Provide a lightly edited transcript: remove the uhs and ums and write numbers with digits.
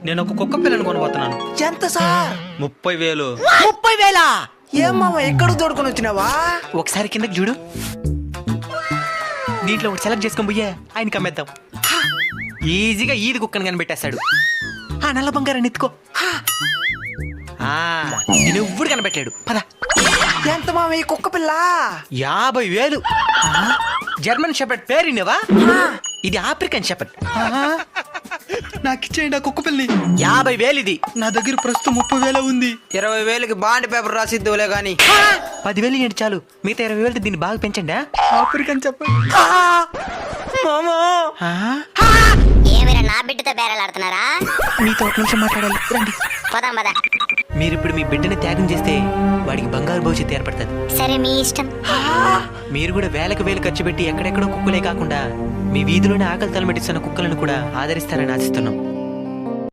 నేను ఒక కుక్క పిల్లని కొనబోతున్నాను. ఎంత సార్? 30,000. 30,000? ఏం మామ ఎక్కడ దొడుకొని వచ్చినావా? ఒకసారి కిందకి చూడు. దీంట్లో ఒకటి సెలెక్ట్ చేసుకొని పోయా ఆయనకి అమ్మేద్దాం. ఈజీగా ఈది కుక్కని కనిపెట్టేస్తాడు. ఆ నల్ల బంగారాన్ని ఎత్తుకో. నేను ఎవ్వడు కనిపెట్టాడు. పద. ఎంత మామ ఈ కుక్క పిల్ల? 50,000. జర్మన్ షెపర్డ్ పేరునేవా? ఇది ఆఫ్రికన్ షెపర్డ్. నాకు ఇచ్చేయండి ఆ కుక్క పిల్లి. 50,000 ఇది. నా దగ్గర ప్రస్తుతం 30,000 ఉంది. 20,000కి బాండ్ పేపర్ రాసిద్దులే గాని. 10,000 ఇవ్వండి చాలు. మిగతా 20,000 దీన్ని బాగా పెంచండి. ఆఫ్రికన్ చెప్పండి. మామా ఏమైనా నా బిడ్డతో బేరలాడుతున్నారా? మీతో ఒక నిమిషం మాట్లాడాలి, రండి. పోదాం పద. మీరిప్పుడు మీ బిడ్డని త్యాగం చేస్తే వాడికి బంగారు భవిష్యత్తు ఏర్పడుతుంది. సరే మీ ఇష్టం. మీరు కూడా వేలకు వేలు ఖర్చు పెట్టి ఎక్కడెక్కడో కుక్కలే కాకుండా మీ వీధిలోనే ఆకలి తలమెట్టిస్తున్న కుక్కలను కూడా ఆదరిస్తారని ఆశిస్తున్నాం.